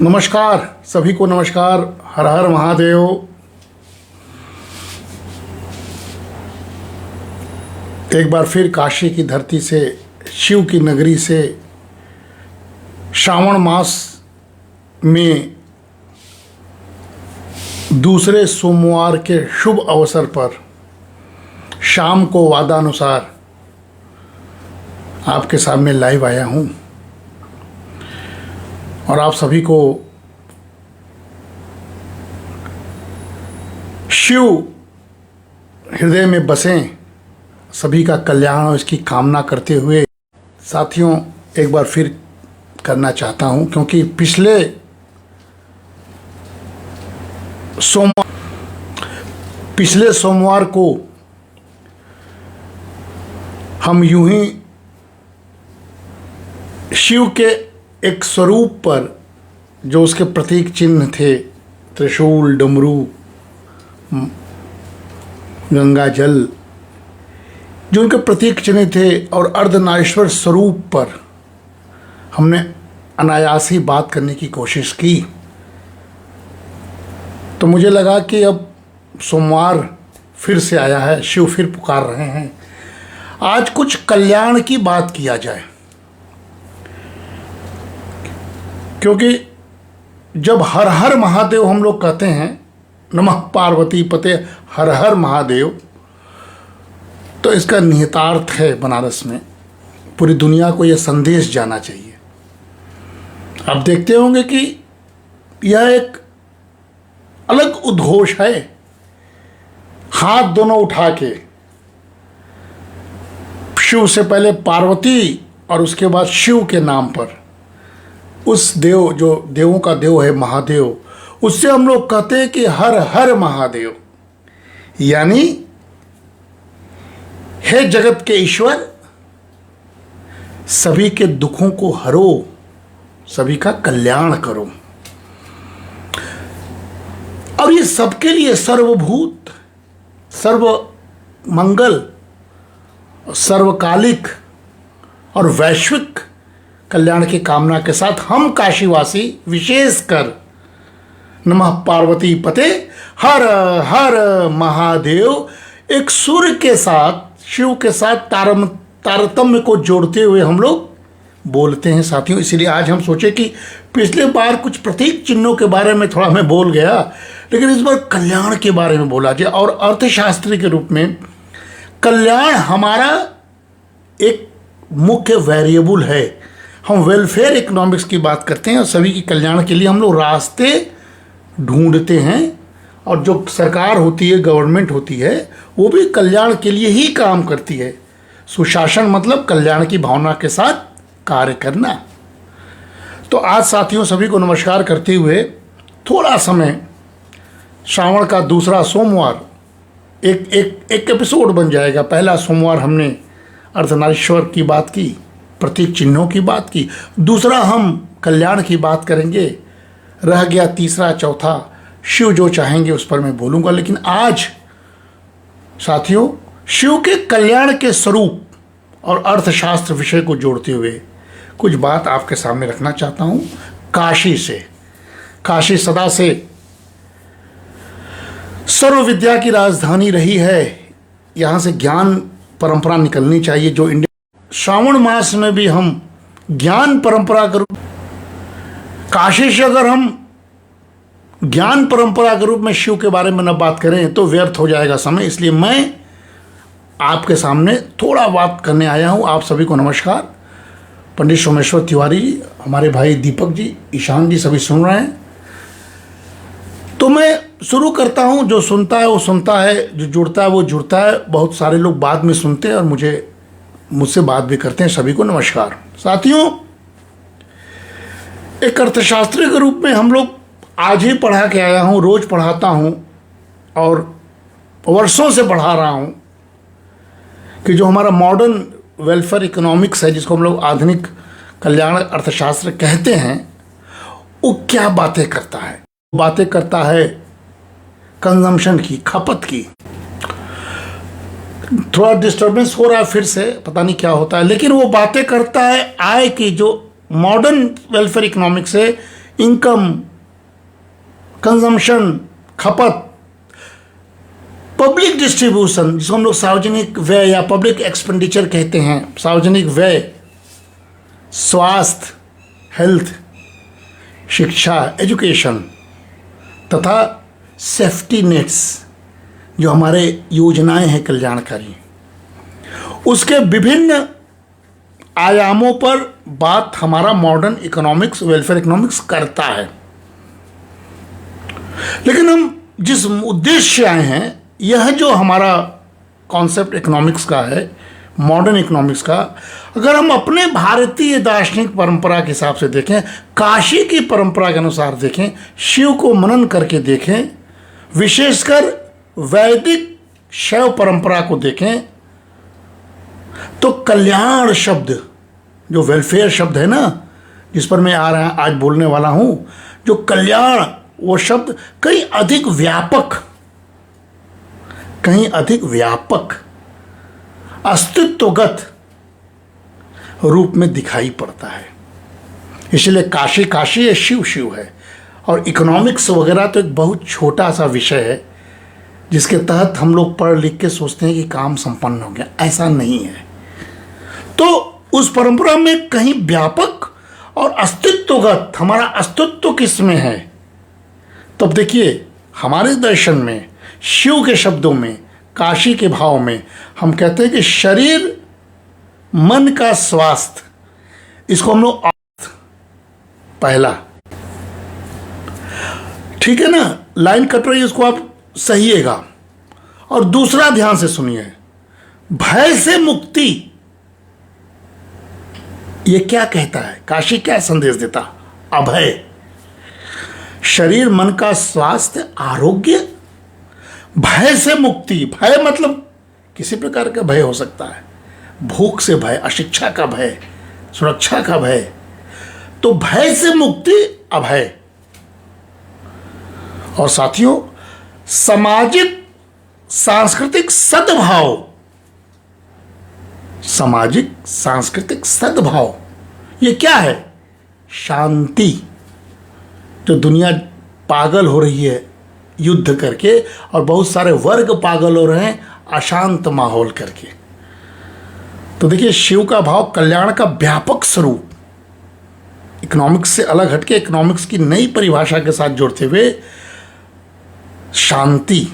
नमस्कार सभी को, नमस्कार। हर हर महादेव। एक बार फिर काशी की धरती से, शिव की नगरी से, श्रावण मास में दूसरे सोमवार के शुभ अवसर पर शाम को वादानुसार आपके सामने लाइव आया हूँ और आप सभी को शिव हृदय में बसें, सभी का कल्याण और इसकी कामना करते हुए साथियों एक बार फिर करना चाहता हूं, क्योंकि पिछले सोमवार को हम यूं ही शिव के एक स्वरूप पर, जो उसके प्रतीक चिन्ह थे, त्रिशूल, डमरू, गंगा जल, जो उनके प्रतीक चिन्ह थे, और अर्धनारीश्वर स्वरूप पर हमने अनायास ही बात करने की कोशिश की। तो मुझे लगा कि अब सोमवार फिर से आया है, शिव फिर पुकार रहे हैं, आज कुछ कल्याण की बात किया जाए। क्योंकि जब हर हर महादेव हम लोग कहते हैं, नमः पार्वती पते हर हर महादेव, तो इसका निहितार्थ है बनारस में, पूरी दुनिया को यह संदेश जाना चाहिए। आप देखते होंगे कि यह एक अलग उद्घोष है, हाथ दोनों उठा के, शिव से पहले पार्वती और उसके बाद शिव के नाम पर, उस देव जो देवों का देव है महादेव, उससे हम लोग कहते हैं कि हर हर महादेव, यानी हे जगत के ईश्वर, सभी के दुखों को हरो, सभी का कल्याण करो। और ये सबके लिए सर्वभूत, सर्व मंगल, सर्वकालिक और वैश्विक कल्याण की कामना के साथ हम काशीवासी विशेषकर नमः पार्वती पते हर हर महादेव एक सूर्य के साथ, शिव के साथ तारतम्य को जोड़ते हुए हम लोग बोलते हैं साथियों। इसलिए आज हम सोचे कि पिछले बार कुछ प्रतीक चिन्हों के बारे में थोड़ा मैं बोल गया, लेकिन इस बार कल्याण के बारे में बोला जाए। और अर्थशास्त्री के रूप में कल्याण हमारा एक मुख्य वेरिएबल है। हम वेलफेयर इकोनॉमिक्स की बात करते हैं और सभी के कल्याण के लिए हम लोग रास्ते ढूंढते हैं, और जो सरकार होती है, गवर्नमेंट होती है, वो भी कल्याण के लिए ही काम करती है। सुशासन मतलब कल्याण की भावना के साथ कार्य करना। तो आज साथियों सभी को नमस्कार करते हुए थोड़ा समय, श्रावण का दूसरा सोमवार एक एपिसोड बन जाएगा। पहला सोमवार हमने अर्धनारीश्वर की बात की, प्रतीक चिन्हों की बात की, दूसरा हम कल्याण की बात करेंगे, रह गया तीसरा, चौथा शिव जो चाहेंगे उस पर मैं बोलूँगा। लेकिन आज साथियों शिव के कल्याण के स्वरूप और अर्थशास्त्र विषय को जोड़ते हुए कुछ बात आपके सामने रखना चाहता हूँ। काशी से, काशी सदा से सर्व विद्या की राजधानी रही है, यहाँ से ज्ञान परंपरा निकलनी चाहिए। जो इंडिया श्रावण मास में भी हम ज्ञान परंपरा के रूप, काशी से अगर हम ज्ञान परंपरा के रूप में शिव के बारे में न बात करें तो व्यर्थ हो जाएगा समय। इसलिए मैं आपके सामने थोड़ा बात करने आया हूं। आप सभी को नमस्कार। पंडित सोमेश्वर तिवारी जी, हमारे भाई दीपक जी, ईशान जी सभी सुन रहे हैं। तो मैं शुरू करता हूं। जो सुनता है वो सुनता है, जो जुड़ता है वो जुड़ता है। बहुत सारे लोग बाद में सुनते हैं और मुझसे बात भी करते हैं। सभी को नमस्कार। साथियों एक अर्थशास्त्री के रूप में हम लोग आज ही पढ़ा के आया हूँ, रोज पढ़ाता हूँ और वर्षों से पढ़ा रहा हूँ कि जो हमारा मॉडर्न वेलफेयर इकोनॉमिक्स है, जिसको हम लोग आधुनिक कल्याण अर्थशास्त्र कहते हैं, वो क्या बातें करता है। बातें करता है कंजम्पशन की, खपत की। थोड़ा डिस्टर्बेंस हो रहा है फिर से, पता नहीं क्या होता है, लेकिन वो बातें करता है आय की, जो मॉडर्न वेलफेयर इकोनॉमिक्स है इनकम, कंजम्पशन, खपत, पब्लिक डिस्ट्रीब्यूशन जिसको हम लोग सार्वजनिक व्यय या पब्लिक एक्सपेंडिचर कहते हैं, सार्वजनिक व्यय, स्वास्थ्य, हेल्थ, शिक्षा, एजुकेशन, तथा सेफ्टी नेट्स जो हमारे योजनाएं हैं कल्याणकारी, उसके विभिन्न आयामों पर बात हमारा मॉडर्न इकोनॉमिक्स, वेलफेयर इकोनॉमिक्स करता है। लेकिन हम जिस उद्देश्य से आए हैं, यह जो हमारा कॉन्सेप्ट इकोनॉमिक्स का है, मॉडर्न इकोनॉमिक्स का, अगर हम अपने भारतीय दार्शनिक परंपरा के हिसाब से देखें, काशी की परंपरा के अनुसार देखें, शिव को मनन करके देखें, विशेषकर वैदिक शैव परंपरा को देखें, तो कल्याण शब्द जो वेलफेयर शब्द है ना, जिस पर मैं आज बोलने वाला हूं, जो कल्याण, वो शब्द कहीं अधिक व्यापक अस्तित्वगत रूप में दिखाई पड़ता है। इसलिए काशी काशी है, शिव शिव है। और इकोनॉमिक्स वगैरह तो एक बहुत छोटा सा विषय है जिसके तहत हम लोग पढ़ लिख के सोचते हैं कि काम संपन्न हो गया। ऐसा नहीं है। तो उस परंपरा में कहीं व्यापक और अस्तित्वगत, हमारा अस्तित्व किसमें है? तब देखिए, हमारे दर्शन में शिव के शब्दों में, काशी के भाव में हम कहते हैं कि शरीर मन का स्वास्थ्य, इसको हम लोग पहला, ठीक है ना, लाइन कट रही है, इसको आप सहिएगा। और दूसरा ध्यान से सुनिए, भय से मुक्ति, ये क्या कहता है? काशी क्या संदेश देता? अभय, शरीर मन का स्वास्थ्य, आरोग्य, भय से मुक्ति। भय मतलब किसी प्रकार का भय हो सकता है, भूख से भय, अशिक्षा का भय, सुरक्षा का भय। तो भय से मुक्ति, अभय। और साथियों, सामाजिक सांस्कृतिक सद्भाव, सामाजिक सांस्कृतिक सद्भाव, ये क्या है? शांति। जो दुनिया पागल हो रही है युद्ध करके, और बहुत सारे वर्ग पागल हो रहे हैं अशांत माहौल करके। तो देखिए, शिव का भाव कल्याण का व्यापक स्वरूप, इकोनॉमिक्स से अलग हटके इकोनॉमिक्स की नई परिभाषा के साथ जोड़ते हुए शांति।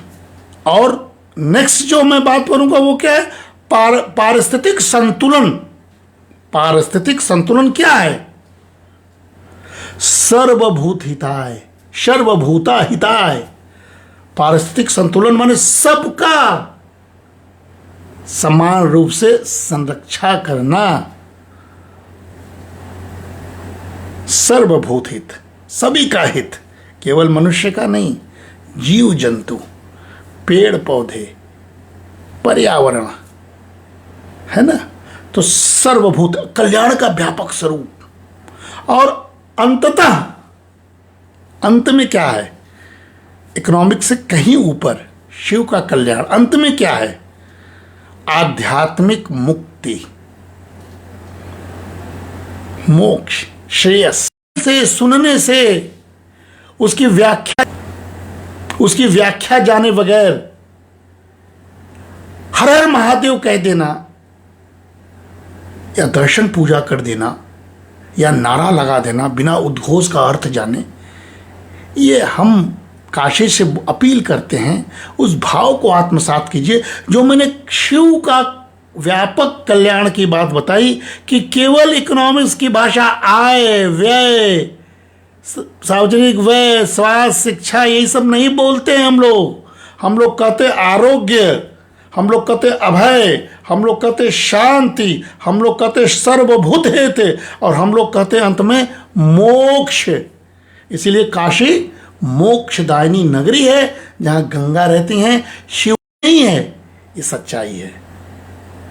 और नेक्स्ट जो मैं बात करूंगा वो क्या है? पारिस्थितिक संतुलन। पारिस्थितिक संतुलन क्या है? सर्वभूत हिताय, सर्वभूता हिताय। पारिस्थितिक संतुलन माने सबका समान रूप से संरक्षा करना। सर्वभूत हित, सभी का हित, केवल मनुष्य का नहीं, जीव जंतु, पेड़ पौधे, पर्यावरण, है ना। तो सर्वभूत, कल्याण का व्यापक स्वरूप। और अंततः, अंत में क्या है? इकोनॉमिक्स से कहीं ऊपर शिव का कल्याण, अंत में क्या है? आध्यात्मिक मुक्ति, मोक्ष, श्रेयस। से सुनने से उसकी व्याख्या जाने बगैर हर हर महादेव कह देना, या दर्शन पूजा कर देना, या नारा लगा देना बिना उद्घोष का अर्थ जाने, ये हम काशी से अपील करते हैं। उस भाव को आत्मसात कीजिए जो मैंने शिव का व्यापक कल्याण की बात बताई, कि केवल इकोनॉमिक्स की भाषा आय व्यय, सार्वजनिक व्यय, स्वास्थ्य, शिक्षा, यही सब नहीं बोलते हैं हम लोग कहते आरोग्य, हम लोग कहते अभय, हम लोग कहते शांति, हम लोग कहते सर्वभूत हित, और हम लोग कहते अंत में मोक्ष। इसीलिए काशी मोक्षदायिनी नगरी है, जहाँ गंगा रहती हैं, शिव नहीं है। ये सच्चाई है।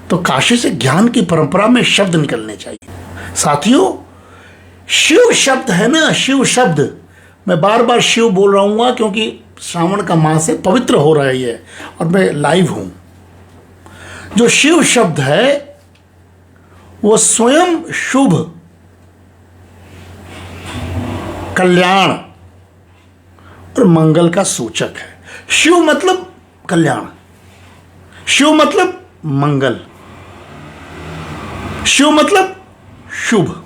तो काशी से ज्ञान की परंपरा में शब्द निकलने चाहिए। साथियों, शिव शब्द है ना, शिव शब्द, मैं बार बार शिव बोल रहा हूँ क्योंकि श्रावण का मास है, पवित्र हो रहा है और मैं लाइव हूँ। जो शिव शब्द है वो स्वयं शुभ, कल्याण और मंगल का सूचक है। शिव मतलब कल्याण, शिव मतलब मंगल, शिव मतलब शुभ।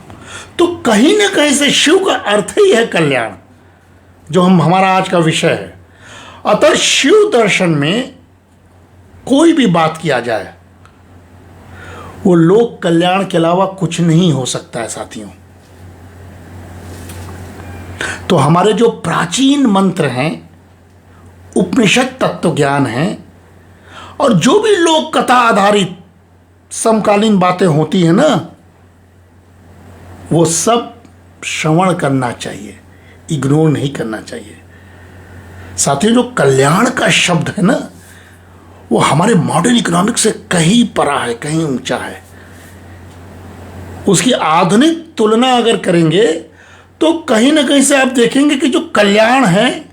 तो कहीं ना कहीं से शिव का अर्थ ही है कल्याण, जो हमारा आज का विषय है। अतः शिव दर्शन में कोई भी बात किया जाए वो लोक कल्याण के अलावा कुछ नहीं हो सकता है साथियों। तो हमारे जो प्राचीन मंत्र हैं, उपनिषद तत्व ज्ञान है, और जो भी लोक कथा आधारित समकालीन बातें होती हैं ना, वो सब श्रवण करना चाहिए, इग्नोर नहीं करना चाहिए। साथियों, जो कल्याण का शब्द है ना, वो हमारे मॉडर्न इकोनॉमिक्स से कहीं परा है, कहीं ऊंचा है। उसकी आधुनिक तुलना अगर करेंगे तो कहीं ना कहीं से आप देखेंगे कि जो कल्याण है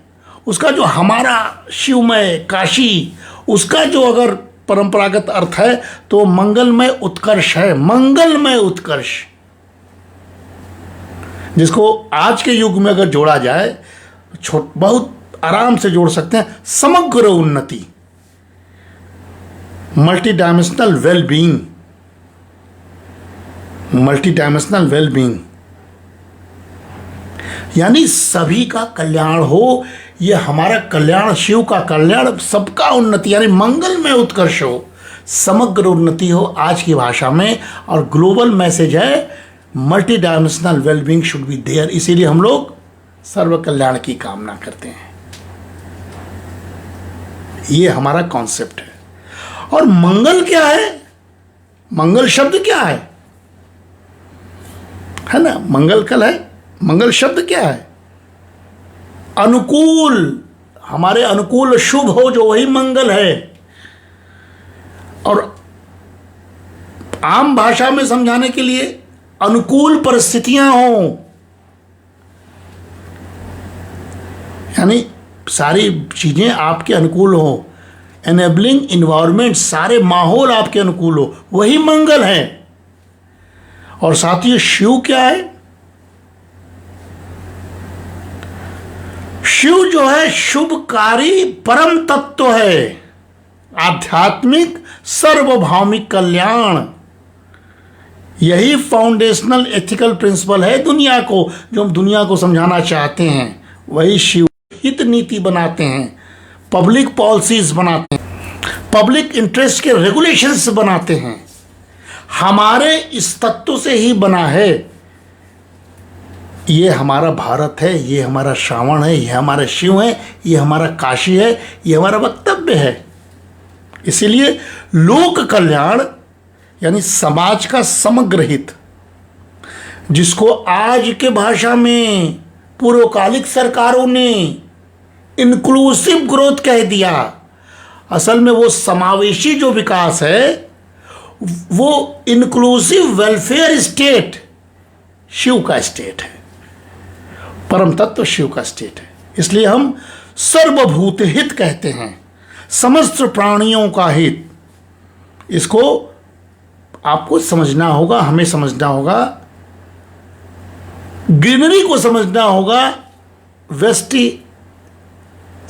उसका, जो हमारा शिवमय काशी, उसका जो अगर परंपरागत अर्थ है तो मंगलमय उत्कर्ष है, मंगलमय उत्कर्ष, जिसको आज के युग में अगर जोड़ा जाए बहुत आराम से जोड़ सकते हैं, समग्र उन्नति, multi dimensional well being, multi dimensional well being, यानी सभी का कल्याण हो। ये हमारा कल्याण, शिव का कल्याण, सबका उन्नति यानी मंगलमय उत्कर्ष हो, समग्र उन्नति हो आज की भाषा में। और ग्लोबल मैसेज है multi dimensional wellbeing should be there. इसीलिए हम लोग सर्व कल्याण की कामना करते हैं। ये हमारा कॉन्सेप्ट है। और मंगल क्या है? मंगल शब्द क्या है ना? मंगल कल है। मंगल शब्द क्या है? अनुकूल, हमारे अनुकूल शुभ हो जो, वही मंगल है। और आम भाषा में समझाने के लिए अनुकूल परिस्थितियां हो, यानी सारी चीजें आपके अनुकूल हो, एनेबलिंग इन्वायरमेंट, सारे माहौल आपके अनुकूल हो, वही मंगल है। और साथ ही शिव क्या है? शिव जो है शुभकारी परम तत्व है, आध्यात्मिक सर्वभौमिक कल्याण। यही फाउंडेशनल एथिकल प्रिंसिपल है दुनिया को, जो हम दुनिया को समझाना चाहते हैं। वही शिव हित नीति बनाते हैं, पब्लिक पॉलिसीज बनाते हैं, पब्लिक इंटरेस्ट के रेगुलेशंस बनाते हैं। हमारे इस तत्व से ही बना है। ये हमारा भारत है, ये हमारा श्रावण है, ये हमारा शिव है, ये हमारा काशी है, ये हमारा वक्तव्य है। इसीलिए लोक कल्याण यानी समाज का समग्र हित, जिसको आज के भाषा में पूर्वकालिक सरकारों ने इंक्लूसिव ग्रोथ कह दिया। असल में वो समावेशी जो विकास है, वो इंक्लूसिव वेलफेयर स्टेट शिव का स्टेट है, परम तत्व शिव का स्टेट है। इसलिए हम सर्वभूत हित कहते हैं, समस्त प्राणियों का हित। इसको आपको समझना होगा, हमें समझना होगा, ग्रीनरी को समझना होगा, व्यष्टि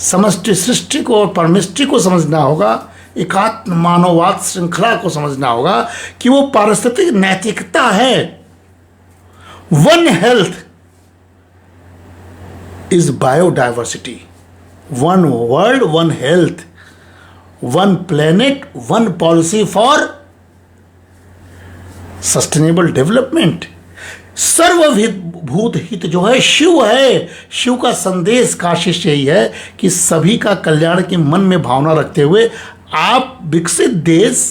समष्टि सृष्टि को और परमिष्टि को समझना होगा, एकात्म मानववाद श्रृंखला को समझना होगा कि वो पारिस्थितिक नैतिकता है। One health is biodiversity, one world one health, one planet one policy for sustainable development. सर्वभूत हित जो है शिव है। शिव का संदेश काशिश यही है कि सभी का कल्याण की मन में भावना रखते हुए आप विकसित देश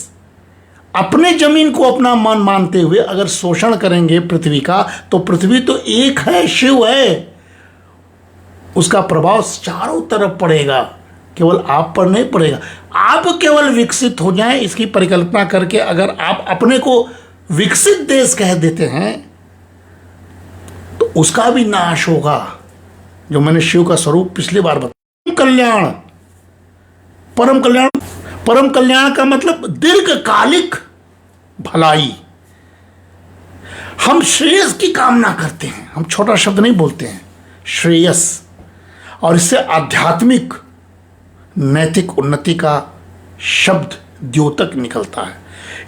अपने जमीन को अपना मन मानते हुए अगर शोषण करेंगे पृथ्वी का, तो पृथ्वी तो एक है, शिव है, उसका प्रभाव चारों तरफ पड़ेगा, केवल आप पर नहीं पड़ेगा। आप केवल विकसित हो जाएं, इसकी परिकल्पना करके अगर आप अपने को विकसित देश कह देते हैं तो उसका भी नाश होगा, जो मैंने शिव का स्वरूप पिछली बार बताया। कल्याण, परम कल्याण, परम कल्याण का मतलब दीर्घकालिक भलाई। हम श्रेयस की कामना करते हैं, हम छोटा शब्द नहीं बोलते हैं, श्रेयस, और इससे आध्यात्मिक नैतिक उन्नति का शब्द द्योतक निकलता है।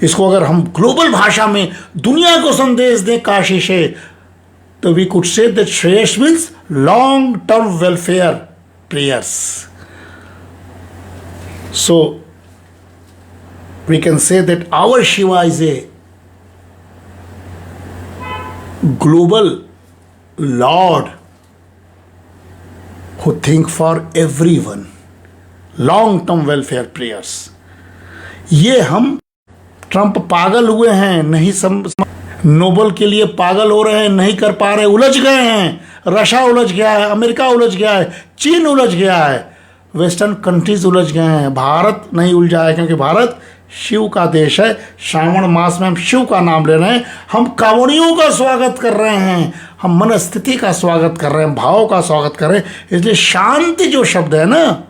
इसको अगर हम ग्लोबल भाषा में दुनिया को संदेश दें काशी से, तो we could say that shreyas means long term welfare prayers. So we can say that our Shiva is a global Lord who think for everyone, long term welfare prayers। ये हम ट्रंप पागल हुए हैं, नहीं नोबल के लिए पागल हो रहे हैं, नहीं कर पा रहे, उलझ गए हैं। रशिया उलझ गया है, अमेरिका उलझ गया है, चीन उलझ गया है, वेस्टर्न कंट्रीज उलझ गए हैं। भारत नहीं उलझा है, क्योंकि भारत शिव का देश है। श्रावण मास में हम शिव का नाम ले रहे हैं, हम कांवड़ियों का स्वागत कर रहे हैं, हम मन स्थिति का स्वागत कर रहे हैं, भाव का स्वागत कर रहे हैं। इसलिए शांति जो शब्द है ना,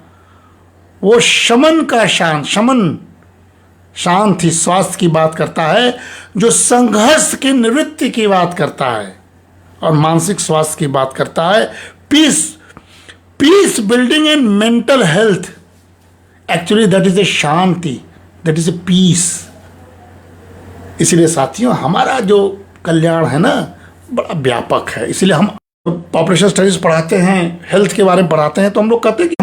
वो शमन का शमन शांति स्वास्थ्य की बात करता है, जो संघर्ष की निवृत्ति की बात करता है, और मानसिक स्वास्थ्य की बात करता है। Peace building and mental health, actually that is a shanti, that is a peace. इसीलिए साथियों, हमारा जो कल्याण है ना, बड़ा व्यापक है। इसीलिए हम पॉपुलेशन स्टडीज पढ़ाते हैं, हेल्थ के बारे में पढ़ाते हैं, तो हम लोग कहते हैं कि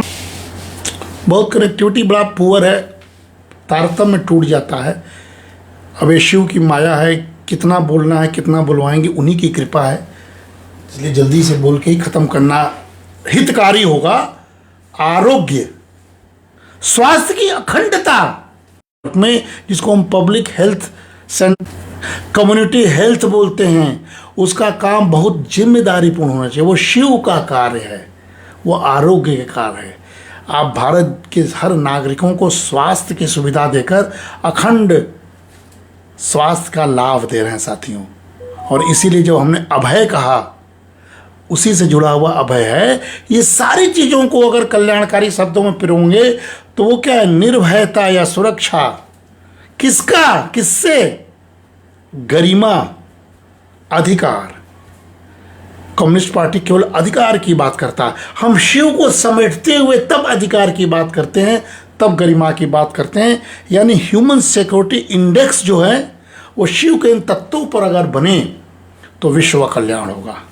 बहुत कनेक्टिविटी बड़ा पुअर है, तारतम्य टूट जाता है। अब ये शिव की माया है, कितना बोलना है, कितना बुलवाएंगे, उन्हीं की कृपा है। इसलिए जल्दी से बोल के ही ख़त्म करना हितकारी होगा। आरोग्य स्वास्थ्य की अखंडता में, जिसको हम public health centre, community health बोलते हैं, उसका काम बहुत जिम्मेदारीपूर्ण होना चाहिए। वो शिव का कार्य है, वो आरोग्य का कार्य है। आप भारत के हर नागरिकों को स्वास्थ्य की सुविधा देकर अखंड स्वास्थ्य का लाभ दे रहे हैं साथियों। और इसीलिए जो हमने अभय कहा, उसी से जुड़ा हुआ अभय है। ये सारी चीज़ों को अगर कल्याणकारी शब्दों में पिरोंगे तो वो क्या है? निर्भयता या सुरक्षा। किसका? किससे? गरिमा, अधिकार। कम्युनिस्ट पार्टी केवल अधिकार की बात करता है। हम शिव को समेटते हुए तब अधिकार की बात करते हैं, तब गरिमा की बात करते हैं। यानी ह्यूमन सिक्योरिटी इंडेक्स जो है वो शिव के इन तत्वों पर अगर बने तो विश्व का कल्याण होगा।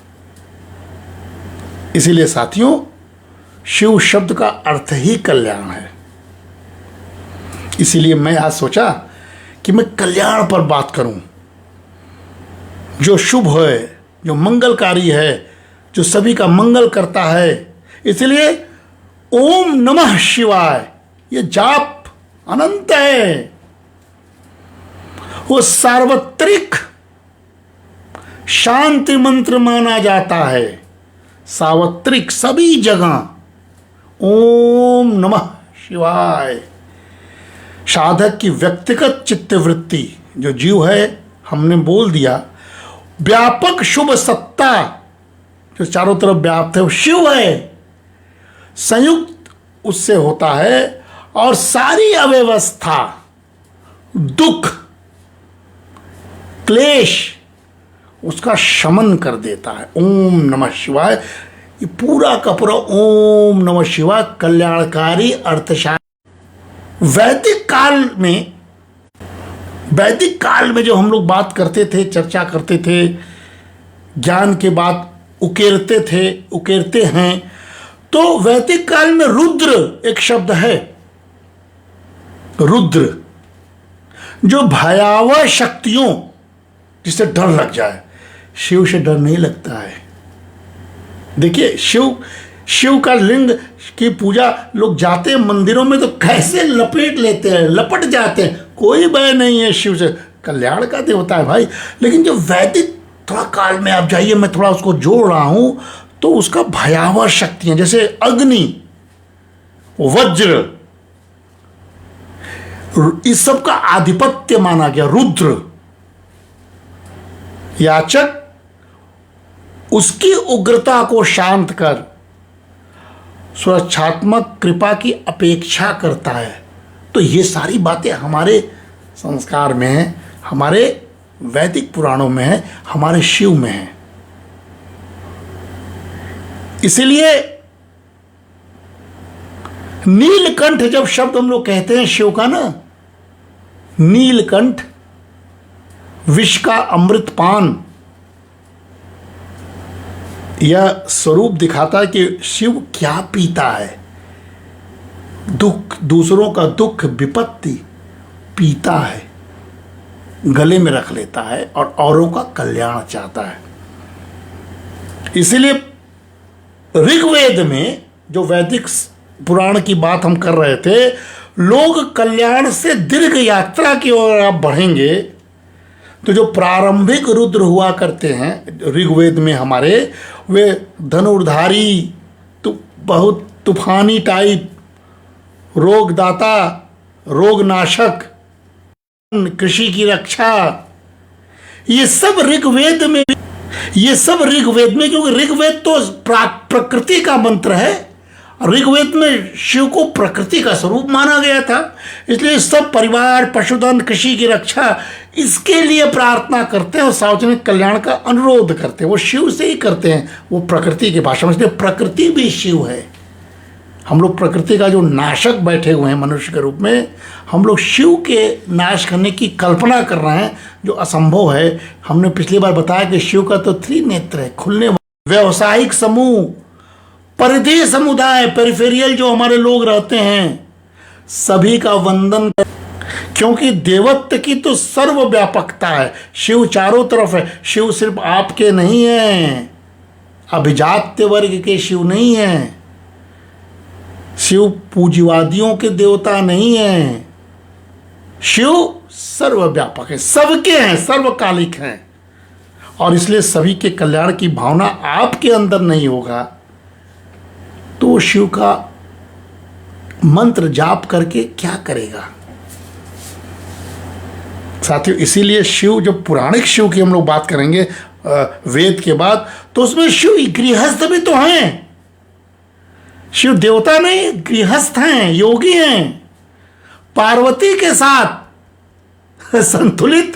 इसीलिए साथियों, शिव शब्द का अर्थ ही कल्याण है। इसीलिए मैं आज सोचा कि मैं कल्याण पर बात करूं, जो शुभ है, जो मंगलकारी है, जो सभी का मंगल करता है। इसलिए ओम नमः शिवाय ये जाप अनंत है, वो सार्वत्रिक शांति मंत्र माना जाता है। सार्वत्रिक, सभी जगह ओम नमः शिवाय। साधक की व्यक्तिगत चित्तवृत्ति जो जीव है, हमने बोल दिया, व्यापक शुभ सत्ता जो चारों तरफ व्याप्त है वो शिव है, संयुक्त उससे होता है। और सारी अव्यवस्था, दुख, क्लेश उसका शमन कर देता है। ओम नमः शिवाय, ये पूरा का पूरा ओम नमः शिवाय कल्याणकारी अर्थशास्त्र। वैदिक काल में जो हम लोग बात करते थे, चर्चा करते थे, ज्ञान के बात उकेरते हैं, तो वैदिक काल में रुद्र एक शब्द है। रुद्र जो भयावह शक्तियों, जिससे डर लग जाए। शिव से डर नहीं लगता है। देखिए, शिव का लिंग की पूजा लोग जाते हैं मंदिरों में तो कैसे लपेट लेते हैं, लपट जाते हैं। कोई भय नहीं है शिव से, कल्याण का देवता है भाई। लेकिन जो वैदिक थोड़ा काल में आप जाइए, मैं थोड़ा उसको जोड़ रहा हूं, तो उसका भयावह शक्तियां, जैसे अग्नि, वज्र, इस सब का आधिपत्य माना गया। रुद्र याचक उसकी उग्रता को शांत कर सुरक्षात्मक कृपा की अपेक्षा करता है। तो ये सारी बातें हमारे संस्कार में हैं, हमारे वैदिक पुराणों में है, हमारे शिव में है। इसीलिए नीलकंठ जब शब्द हम लोग कहते हैं शिव का ना, नीलकंठ विष का अमृतपान, यह स्वरूप दिखाता है कि शिव क्या पीता है। दुख, दूसरों का दुख विपत्ति पीता है, गले में रख लेता है और औरों का कल्याण चाहता है। इसीलिए ऋग्वेद में जो वैदिक पुराण की बात हम कर रहे थे, लोग कल्याण से दीर्घ यात्रा की ओर आप बढ़ेंगे तो जो प्रारंभिक रुद्र हुआ करते हैं ऋग्वेद में हमारे, वे धनुर्धारी, तो बहुत तूफानी टाइप, रोगदाता, रोगनाशक, कृषि की रक्षा, ये सब ऋग्वेद में, क्योंकि ऋग्वेद तो प्रकृति का मंत्र है। ऋग्वेद में शिव को प्रकृति का स्वरूप माना गया था, इसलिए सब परिवार, पशुधन, कृषि की रक्षा, इसके लिए प्रार्थना करते हैं और सार्वजनिक कल्याण का अनुरोध करते हैं। वो शिव से ही करते हैं, वो प्रकृति की भाषा में। इसलिए प्रकृति भी शिव है। हम लोग प्रकृति का जो नाशक बैठे हुए हैं मनुष्य के रूप में, हम लोग शिव के नाश करने की कल्पना कर रहे हैं, जो असंभव है। हमने पिछली बार बताया कि शिव का तो त्रिनेत्र है, खुलने वाला। व्यावसायिक समूह, परिधीय समुदाय, पेरिफेरियल जो हमारे लोग रहते हैं, सभी का वंदन कर, क्योंकि देवत्व की तो सर्वव्यापकता है। शिव चारों तरफ है। शिव सिर्फ आपके नहीं है, अभिजात्य वर्ग के शिव नहीं है, शिव पूज्यवादियों के देवता नहीं है। शिव सर्वव्यापक है, सबके हैं, सर्वकालिक हैं। और इसलिए सभी के कल्याण की भावना आपके अंदर नहीं होगा तो शिव का मंत्र जाप करके क्या करेगा साथियों। इसीलिए शिव, जो पौराणिक शिव की हम लोग बात करेंगे वेद के बाद, तो उसमें शिव गृहस्थ भी तो हैं। शिव देवता नहीं, गृहस्थ हैं, योगी हैं। पार्वती के साथ संतुलित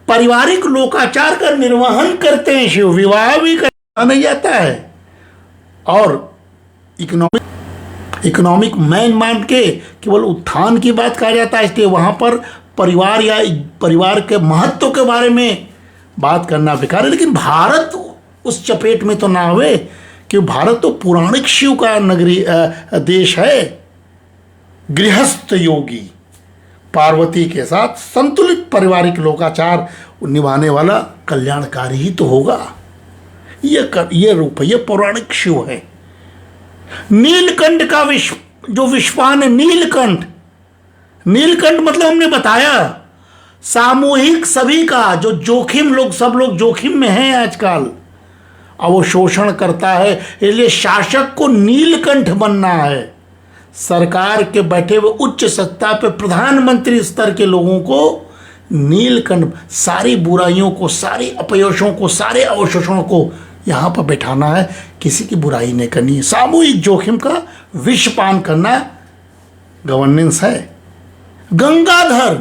पारिवारिक लोकाचार का निर्वहन करते हैं शिव। विवाह भी करना नहीं जाता है और इकोनॉमिक मैन मान के केवल उत्थान की बात कहा जाता है। इसलिए वहां पर परिवार या परिवार के महत्व के बारे में बात करना बेकार है। लेकिन भारत उस चपेट में तो ना आवे, कि भारत तो पौराणिक शिव का नगरी देश है। गृहस्थ योगी पार्वती के साथ संतुलित पारिवारिक लोकाचार निभाने वाला कल्याणकारी ही तो होगा। ये रूप है, ये पौराणिक शिव है। नीलकंठ का जो विश्वान है, नीलकंठ मतलब हमने बताया सामूहिक सभी का, जो जोखिम, सब लोग जोखिम में हैं आजकल, और वो शोषण करता है। इसलिए शासक को नीलकंठ बनना है। सरकार के बैठे हुए उच्च सत्ता पे प्रधानमंत्री स्तर के लोगों को नीलकंठ, सारी बुराइयों को, सारी अपयशों को, सारे अवशोषणों को यहाँ पर बैठाना है। किसी की बुराई नहीं करनी है। सामूहिक जोखिम का विषपान करना गवर्नेंस है। गंगाधर,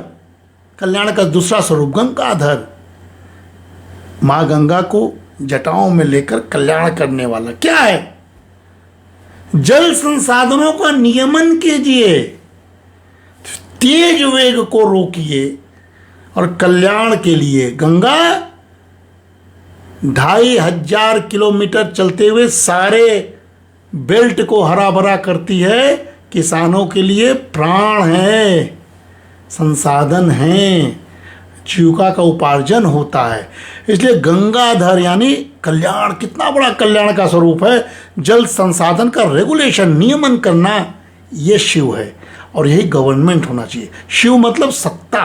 कल्याण का दूसरा स्वरूप गंगाधर, माँ गंगा को जटाओं में लेकर कल्याण करने वाला। क्या है? जल संसाधनों का नियमन कीजिए, तेज वेग को रोकिए और कल्याण के लिए गंगा 2500 किलोमीटर चलते हुए सारे बेल्ट को हरा भरा करती है। किसानों के लिए प्राण है, संसाधन है, जीविका का उपार्जन होता है। इसलिए गंगाधर यानी कल्याण, कितना बड़ा कल्याण का स्वरूप है। जल संसाधन का रेगुलेशन, नियमन करना, ये शिव है। और यही गवर्नमेंट होना चाहिए। शिव मतलब सत्ता।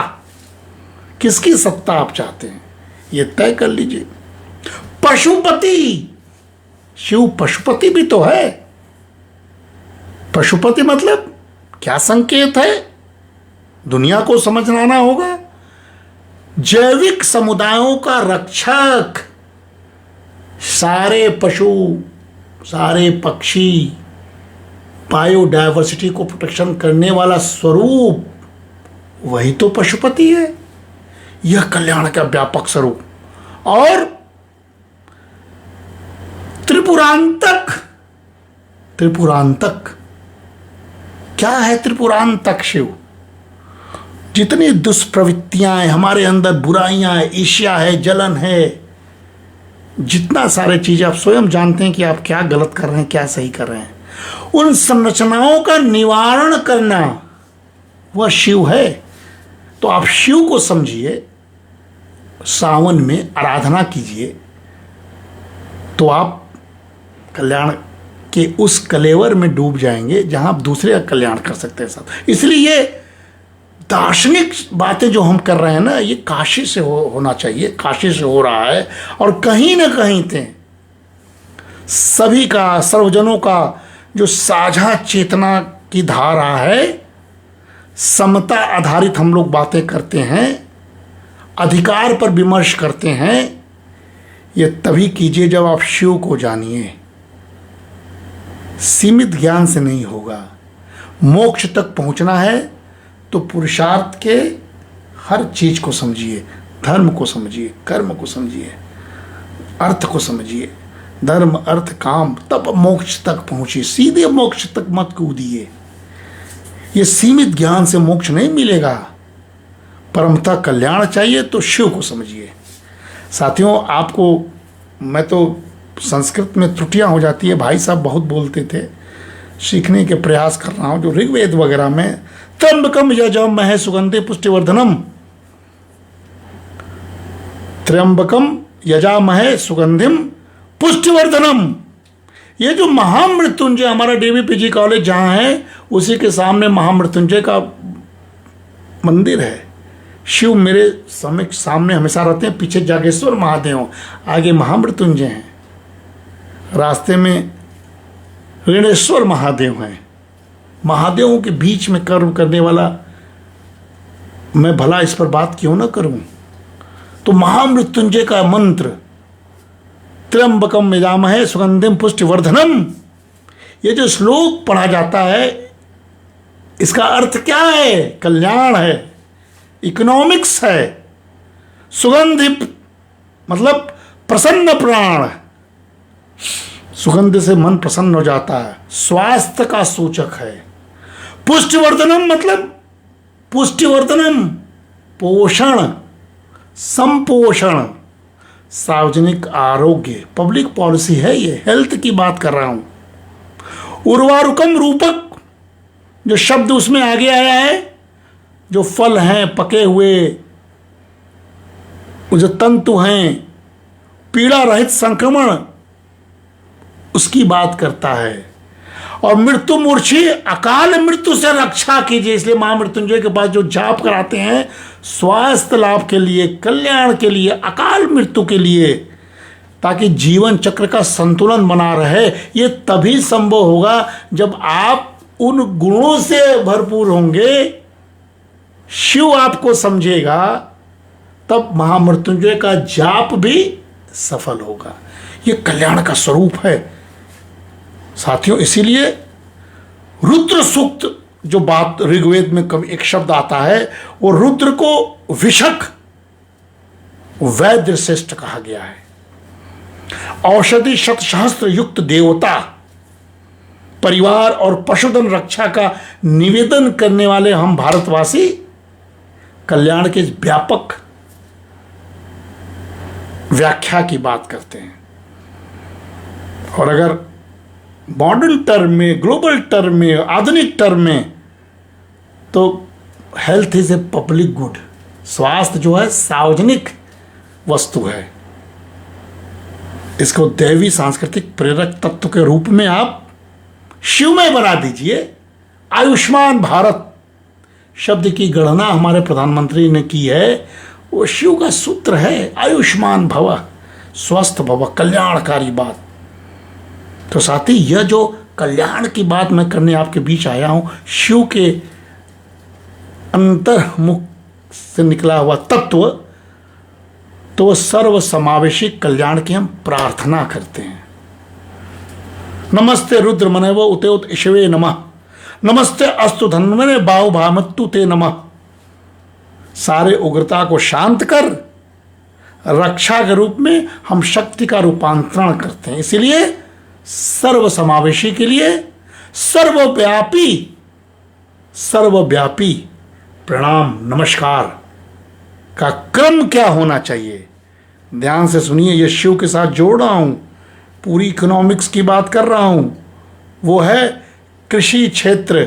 किसकी सत्ता आप चाहते हैं ये तय कर लीजिए। पशुपति, शिव पशुपति भी तो है। पशुपति मतलब क्या संकेत है, दुनिया को समझना होगा। जैविक समुदायों का रक्षक, सारे पशु, सारे पक्षी, बायोडायवर्सिटी को प्रोटेक्शन करने वाला स्वरूप, वही तो पशुपति है। यह कल्याण का व्यापक स्वरूप। और त्रिपुरांतक। त्रिपुरांतक क्या है? त्रिपुरांतक शिव। जितनी दुष्प्रवृत्तियां हैं हमारे अंदर, बुराइयां हैं, ईर्ष्या है, जलन है, जितना सारे चीजें आप स्वयं जानते हैं कि आप क्या गलत कर रहे हैं, क्या सही कर रहे हैं, उन संरचनाओं का निवारण करना वह शिव है। तो आप शिव को समझिए, सावन में आराधना कीजिए, तो आप कल्याण के उस कलेवर में डूब जाएंगे जहां आप दूसरे का कल्याण कर सकते हैं साथ। इसलिए ये दार्शनिक बातें जो हम कर रहे हैं ना, ये काशी से होना चाहिए, काशी से हो रहा है। और कहीं ना कहीं थे सभी का, सर्वजनों का जो साझा चेतना की धारा है, समता आधारित हम लोग बातें करते हैं, अधिकार पर विमर्श करते हैं। ये तभी कीजिए जब आप शिव को जानिए। सीमित ज्ञान से नहीं होगा। मोक्ष तक पहुंचना है तो पुरुषार्थ के हर चीज को समझिए, धर्म को समझिए, कर्म को समझिए, अर्थ को समझिए, धर्म अर्थ काम, तब मोक्ष तक पहुंचिए। सीधे मोक्ष तक मत कूदिए। ये सीमित ज्ञान से मोक्ष नहीं मिलेगा। परमता कल्याण चाहिए तो शिव को समझिए। साथियों, आपको मैं तो संस्कृत में त्रुटियां हो जाती है, भाई साहब बहुत बोलते थे, सीखने के प्रयास कर रहा हूं। जो ऋग्वेद वगैरह में त्र्यंबकम यजामहे सुगंधि पुष्टिवर्धनम, त्र्यंबकम यजामहे सुगंधिम पुष्टिवर्धनम, ये जो महामृत्युंजय हमारा डीवीपीजी कॉलेज जहां है, उसी के सामने महामृत्युंजय का मंदिर है। शिव मेरे सामने हमेशा रहते हैं, पीछे जागेश्वर महादेव, आगे महामृत्युंजय हैं, रास्ते में ऋणेश्वर महादेव हैं। महादेवों के बीच में कर्म करने वाला मैं भला इस पर बात क्यों ना करूं। तो महामृत्युंजय का मंत्र त्र्यंबकम यजामहे सुगंधिम पुष्टिवर्धनम, ये जो श्लोक पढ़ा जाता है, इसका अर्थ क्या है? कल्याण है, इकोनॉमिक्स है। सुगंधि मतलब प्रसन्न प्राण, सुगंध से मन प्रसन्न हो जाता है, स्वास्थ्य का सूचक है। पुष्टिवर्धनम मतलब पुष्टिवर्धनम, पोषण, संपोषण, सार्वजनिक आरोग्य, पब्लिक पॉलिसी है ये, हेल्थ की बात कर रहा हूं। उर्वारुकम रूपक, जो शब्द उसमें आगे आया है, जो फल हैं पके हुए, जो तंतु हैं, पीड़ा रहित संक्रमण, उसकी बात करता है। और मृत्यु मूर्छी, अकाल मृत्यु से रक्षा कीजिए। इसलिए महामृत्युंजय के बाद जो जाप कराते हैं, स्वास्थ्य लाभ के लिए, कल्याण के लिए, अकाल मृत्यु के लिए, ताकि जीवन चक्र का संतुलन बना रहे। ये तभी संभव होगा जब आप उन गुणों से भरपूर होंगे, शिव आपको समझेगा, तब महामृत्युंजय का जाप भी सफल होगा। ये कल्याण का स्वरूप है साथियों। इसीलिए रुद्र सूक्त, जो बात ऋग्वेद में कभी एक शब्द आता है, वो रुद्र को विशक, वैद्य श्रेष्ठ कहा गया है। औषधि शतसहस्त्र युक्त देवता, परिवार और पशुधन रक्षा का निवेदन करने वाले हम भारतवासी कल्याण के व्यापक व्याख्या की बात करते हैं। और अगर मॉडर्न टर्म में, ग्लोबल टर्म में, आधुनिक टर्म में, तो health is a public good. स्वास्थ्य जो है सार्वजनिक वस्तु है। इसको दैवी सांस्कृतिक प्रेरक तत्व के रूप में आप शिवमय बना दीजिए। आयुष्मान भारत शब्द की गणना हमारे प्रधानमंत्री ने की है, वो शिव का सूत्र है, आयुष्मान भव, स्वस्थ भव, कल्याणकारी बात। तो साथी, यह जो कल्याण की बात मैं करने आपके बीच आया हूं, शिव के अंतर्मुख से निकला हुआ तत्व, तो सर्व समावेशी कल्याण की हम प्रार्थना करते हैं। नमस्ते रुद्र मने वो उतेउत ईश्वे नमः, नमस्ते अस्तु धन्वने बाहु भामत्तु ते नमः। सारे उग्रता को शांत कर रक्षा के रूप में हम शक्ति का रूपांतरण करते हैं। इसलिए सर्वसमावेशी के लिए सर्वव्यापी सर्वव्यापी प्रणाम नमस्कार का क्रम क्या होना चाहिए। ध्यान से सुनिए, ये शिव के साथ जोड़ रहा हूं, पूरी इकोनॉमिक्स की बात कर रहा हूं। वो है कृषि क्षेत्र,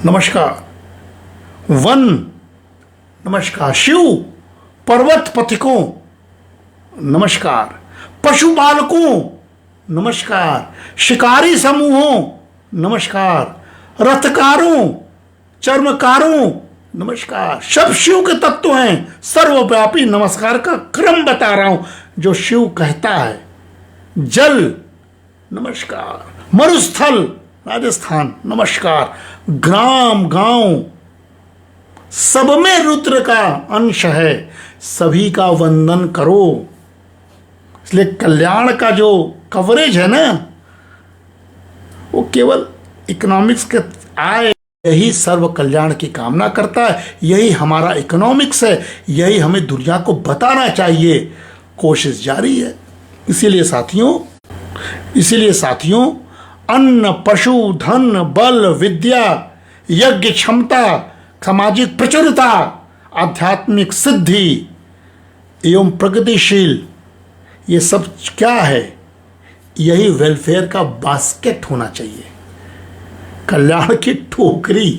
नमस्कार। वन, नमस्कार। शिव पर्वत पथिकों, नमस्कार। पशुपालकों, नमस्कार। शिकारी समूहों, नमस्कार। रथकारों, चर्मकारों, नमस्कार। सब शिव के तत्व हैं। सर्वव्यापी नमस्कार का क्रम बता रहा हूं जो शिव कहता है। जल, नमस्कार। मरुस्थल, राजस्थान, नमस्कार। ग्राम, गांव, सब में रुद्र का अंश है, सभी का वंदन करो। इसलिए कल्याण का जो कवरेज है ना, वो केवल इकोनॉमिक्स के आय, यही सर्व कल्याण की कामना करता है। यही हमारा इकोनॉमिक्स है, यही हमें दुनिया को बताना चाहिए। कोशिश जारी है। इसीलिए साथियों अन्न, पशु, धन, बल, विद्या, यज्ञ क्षमता, सामाजिक प्रचुरता, आध्यात्मिक सिद्धि एवं प्रगतिशील, ये सब क्या है? यही वेलफेयर का बास्केट होना चाहिए, कल्याण की टोकरी।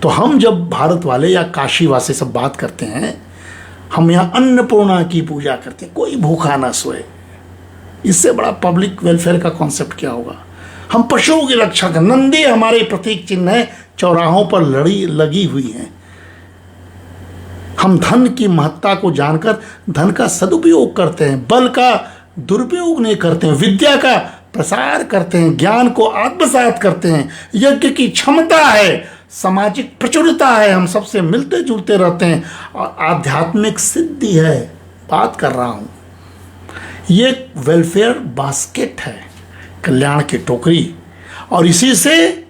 तो हम जब भारत वाले या काशी वासी सब बात करते हैं, हम यहाँ अन्नपूर्णा की पूजा करते हैं, कोई भूखा ना सोए। इससे बड़ा पब्लिक वेलफेयर का कॉन्सेप्ट क्या होगा? हम पशुओं की रक्षा कर, नंदी हमारे प्रतीक चिन्ह है, चौराहों पर लगी हुई हैं। हम धन की महत्ता को जानकर धन का सदुपयोग करते हैं, बल का दुरुपयोग नहीं करते हैं, विद्या का प्रसार करते हैं, ज्ञान को आत्मसात करते हैं। यज्ञ की क्षमता है, सामाजिक प्रचुरता है, हम सबसे मिलते जुलते रहते हैं, और आध्यात्मिक सिद्धि है। बात कर रहा हूं, ये वेलफेयर बास्केट है, कल्याण की टोकरी। और इसी से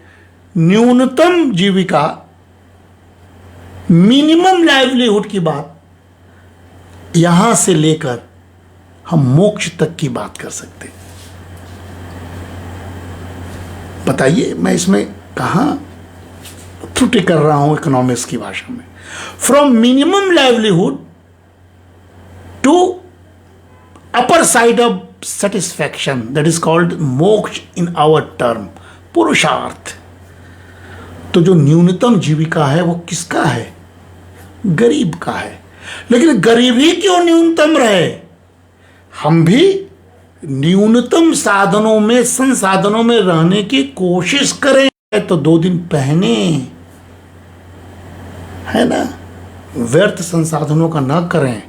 न्यूनतम जीविका, मिनिमम लाइवलीहुड की बात, यहां से लेकर हम मोक्ष तक की बात कर सकते हैं। बताइए, मैं इसमें कहां त्रुटि कर रहा हूं इकोनॉमिक्स की भाषा में? From minimum livelihood to upper side of satisfaction, that is called moksha in our term, पुरुषार्थ। तो जो न्यूनतम जीविका है वो किसका है? गरीब का है। लेकिन गरीब ही क्यों न्यूनतम रहे? हम भी न्यूनतम साधनों में, संसाधनों में रहने की कोशिश करें। तो 2 दिन पहने, है ना, व्यर्थ संसाधनों का न करें।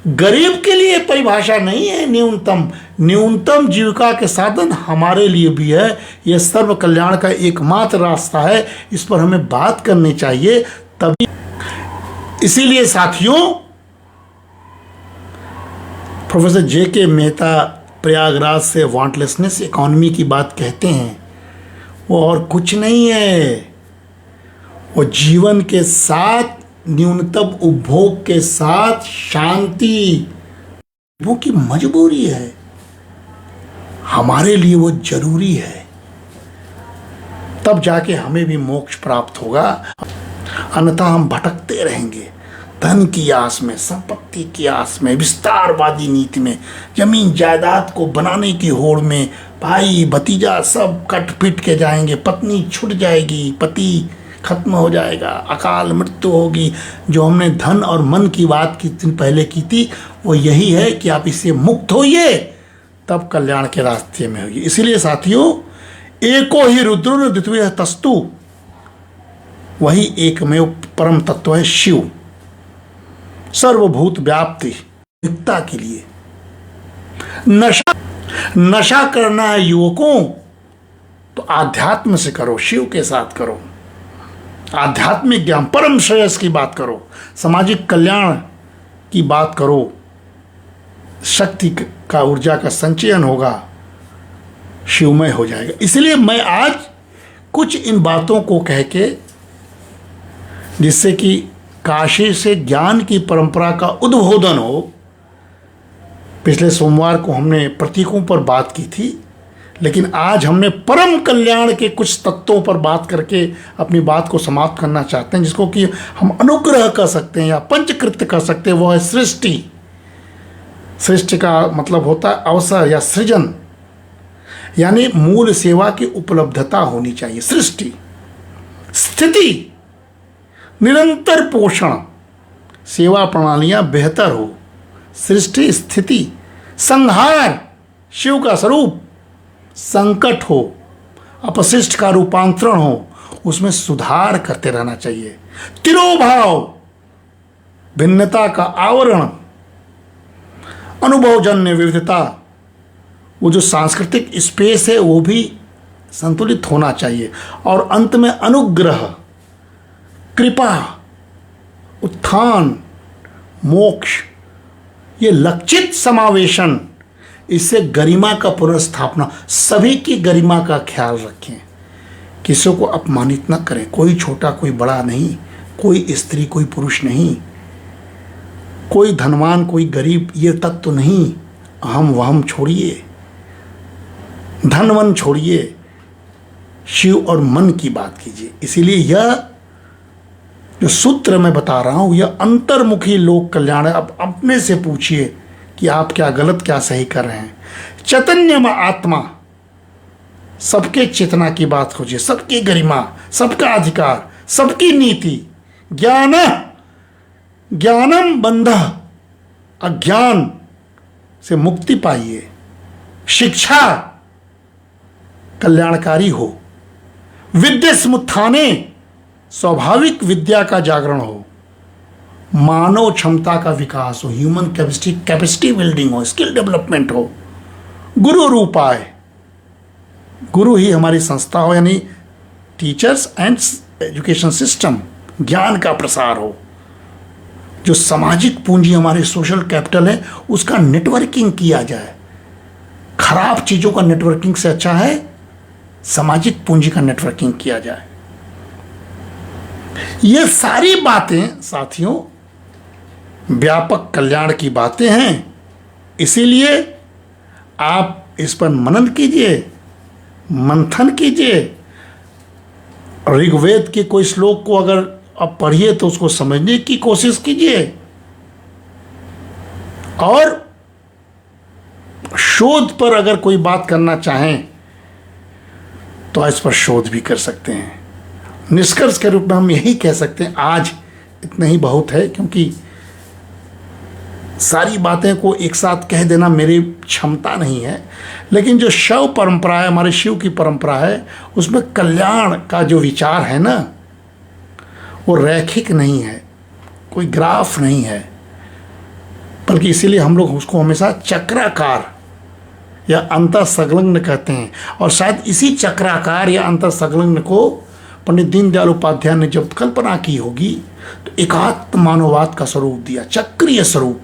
गरीब के लिए परिभाषा नहीं है न्यूनतम। न्यूनतम जीविका के साधन हमारे लिए भी है। यह सर्व कल्याण का एकमात्र रास्ता है। इस पर हमें बात करनी चाहिए तभी। इसीलिए साथियों, प्रोफेसर जे.के. मेहता प्रयागराज से वांटलेसनेस इकोनॉमी की बात कहते हैं। वो और कुछ नहीं है, वो जीवन के साथ, न्यूनतम उपभोग के साथ शांति, वो की मजबूरी है। हमारे लिए वो जरूरी है, तब जाके हमें भी मोक्ष प्राप्त होगा। अन्यथा हम भटकते रहेंगे धन की आस में, संपत्ति की आस में, विस्तारवादी नीति में, जमीन जायदाद को बनाने की होड़ में। भाई भतीजा सब कट पिट के जाएंगे, पत्नी छूट जाएगी, पति खत्म हो जाएगा, अकाल मृत्यु होगी। जो हमने धन और मन की बात किस दिन पहले की थी, वो यही है कि आप इससे मुक्त होइए, तब कल्याण के रास्ते में होइए। इसीलिए साथियों, एको ही रुद्र द्वितीय तस्तु, वही एकमेव परम तत्व है शिव। सर्वभूत व्याप्ति एकता के लिए नशा करना है युवकों, तो आध्यात्म से करो, शिव के साथ करो, आध्यात्मिक ज्ञान, परम श्रेयस की बात करो, सामाजिक कल्याण की बात करो। शक्ति का, ऊर्जा का संचयन होगा, शिवमय हो जाएगा। इसलिए मैं आज कुछ इन बातों को कह के, जिससे कि काशी से ज्ञान की परंपरा का उद्बोधन हो, पिछले सोमवार को हमने प्रतीकों पर बात की थी, लेकिन आज हमने परम कल्याण के कुछ तत्वों पर बात करके अपनी बात को समाप्त करना चाहते हैं, जिसको कि हम अनुग्रह कर सकते हैं या पंचकृत्य कर सकते हैं। वो है सृष्टि। सृष्टि का मतलब होता है अवसर या सृजन, यानी मूल सेवा की उपलब्धता होनी चाहिए। सृष्टि, स्थिति, निरंतर पोषण, सेवा प्रणालियां बेहतर हो। सृष्टि, स्थिति, संहार, शिव का स्वरूप, संकट हो, अपशिष्ट का रूपांतरण हो, उसमें सुधार करते रहना चाहिए। तिरोभाव, भिन्नता का आवरण, अनुभवजन्य विविधता, वो जो सांस्कृतिक स्पेस है वो भी संतुलित होना चाहिए। और अंत में अनुग्रह, कृपा, उत्थान, मोक्ष, ये लक्षित समावेशन, इससे गरिमा का पुनर्स्थापना। सभी की गरिमा का ख्याल रखें, किसी को अपमानित न करें। कोई छोटा कोई बड़ा नहीं, कोई स्त्री कोई पुरुष नहीं, कोई धनवान कोई गरीब, ये तत्व तो नहीं। अहम वहम छोड़िए, धनवन छोड़िए, शिव और मन की बात कीजिए। इसीलिए यह जो सूत्र मैं बता रहा हूं यह अंतर्मुखी लोक कल्याण है। अब अपने से पूछिए कि आप क्या गलत क्या सही कर रहे हैं। चैतन्य में आत्मा, सबके चेतना की बात खोजिए, सबकी गरिमा, सबका अधिकार, सबकी नीति। ज्ञान, ज्ञानम बंध, अज्ञान से मुक्ति पाइए। शिक्षा कल्याणकारी हो। विद्या समुत्थाने, स्वाभाविक विद्या का जागरण हो। मानव क्षमता का विकास हो, ह्यूमन कैपेसिटी बिल्डिंग हो, स्किल डेवलपमेंट हो। गुरु रूपाय, गुरु ही हमारी संस्था हो, यानी टीचर्स एंड एजुकेशन सिस्टम, ज्ञान का प्रसार हो। जो सामाजिक पूंजी हमारे सोशल कैपिटल है उसका नेटवर्किंग किया जाए। खराब चीजों का नेटवर्किंग से अच्छा है सामाजिक पूंजी का नेटवर्किंग किया जाए। ये सारी बातें साथियों व्यापक कल्याण की बातें हैं। इसीलिए आप इस पर मनन कीजिए, मंथन कीजिए। ऋग्वेद के कोई श्लोक को अगर आप पढ़िए तो उसको समझने की कोशिश कीजिए, और शोध पर अगर कोई बात करना चाहें तो इस पर शोध भी कर सकते हैं। निष्कर्ष के रूप में हम यही कह सकते हैं, आज इतना ही बहुत है, क्योंकि सारी बातें को एक साथ कह देना मेरी क्षमता नहीं है। लेकिन जो शैव परंपरा है, हमारे शिव की परंपरा है, उसमें कल्याण का जो विचार है ना, वो रैखिक नहीं है, कोई ग्राफ नहीं है, बल्कि इसीलिए हम लोग उसको हमेशा चक्राकार या अंतर संलग्न कहते हैं। और शायद इसी चक्राकार या अंतर संलग्न को पंडित दीनदयाल उपाध्याय ने जब कल्पना की होगी तो एकात्म मानववाद का स्वरूप दिया, चक्रीय स्वरूप,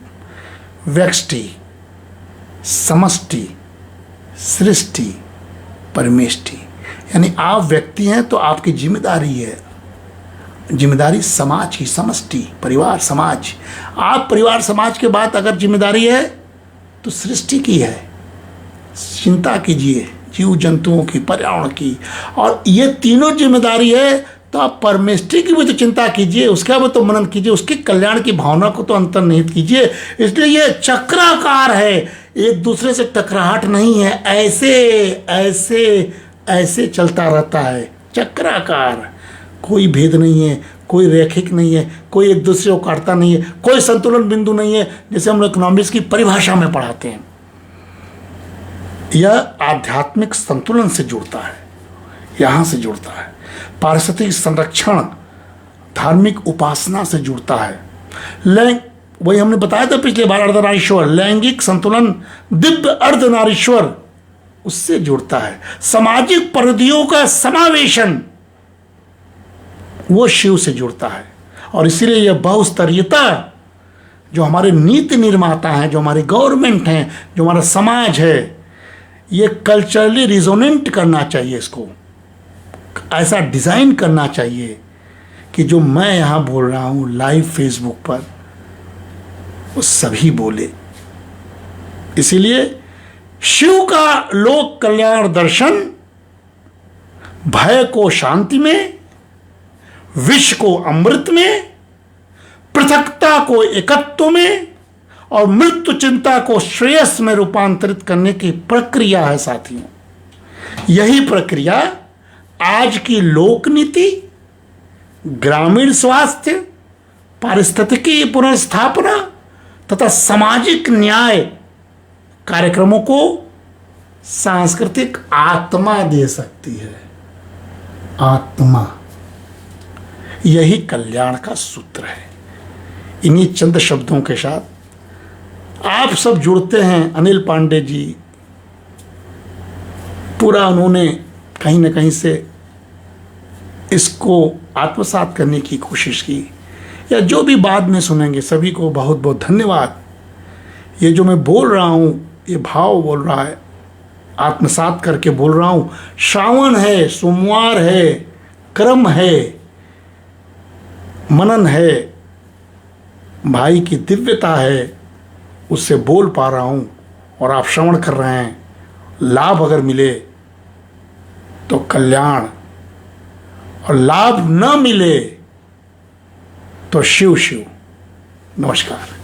व्यष्टि, समष्टि, सृष्टि, परमेष्टि। यानी आप व्यक्ति हैं तो आपकी जिम्मेदारी है, जिम्मेदारी समाज की, समष्टि, परिवार, समाज। आप परिवार समाज के बाद अगर जिम्मेदारी है तो सृष्टि की है। चिंता कीजिए जीव जंतुओं की, पर्यावरण की, और ये तीनों जिम्मेदारी है तो आप परमेष्टि की भी तो चिंता कीजिए, उसका भी तो मनन कीजिए, उसके कल्याण की भावना को तो अंतर्निहित कीजिए। इसलिए ये चक्राकार है, एक दूसरे से टकराहट नहीं है, ऐसे ऐसे ऐसे चलता रहता है। चक्राकार, कोई भेद नहीं है, कोई रैखिक नहीं है, कोई एक दूसरे को काटता नहीं है, कोई संतुलन बिंदु नहीं है, जैसे हम लोग इकोनॉमिक्स की परिभाषा में पढ़ाते हैं। यह आध्यात्मिक संतुलन से जुड़ता है, यहाँ से जुड़ता है। पारिस्थितिक संरक्षण, धार्मिक उपासना से जुड़ता है। वही हमने बताया था पिछले बार, अर्धनारीश्वर, लैंगिक संतुलन, दिव्य अर्धनारीश्वर, उससे जुड़ता है। सामाजिक परिधियों का समावेशन, वो शिव से जुड़ता है। और इसीलिए यह बहुस्तरीयता जो हमारे नीति निर्माता हैं, जो हमारी गवर्नमेंट हैं, जो हमारा समाज है, ये कल्चरली रिजोनेंट करना चाहिए। इसको ऐसा डिज़ाइन करना चाहिए कि जो मैं यहाँ बोल रहा हूँ लाइव फेसबुक पर, वो सभी बोले, इसीलिए शिव का लोक कल्याण दर्शन भय को शांति में, विष को अमृत में, पृथकता को एकत्व में और मृत्यु चिंता को श्रेयस में रूपांतरित करने की प्रक्रिया है साथियों। यही प्रक्रिया आज की लोक नीति, ग्रामीण स्वास्थ्य, पारिस्थितिकी पुनर्स्थापना तथा सामाजिक न्याय कार्यक्रमों को सांस्कृतिक आत्मा दे सकती है। आत्मा, यही कल्याण का सूत्र है। इन्हीं चंद शब्दों के साथ आप सब जुड़ते हैं। अनिल पांडे जी, पूरा उन्होंने कहीं ना कहीं से इसको आत्मसात करने की कोशिश की, या जो भी बाद में सुनेंगे सभी को बहुत बहुत धन्यवाद। ये जो मैं बोल रहा हूँ, ये भाव बोल रहा है, आत्मसात करके बोल रहा हूँ। श्रावण है, सोमवार है, क्रम है, मनन है, भाई की दिव्यता है, उससे बोल पा रहा हूँ और आप श्रवण कर रहे हैं। लाभ अगर मिले तो कल्याण, और लाभ न मिले तो शिव शिव। नमस्कार।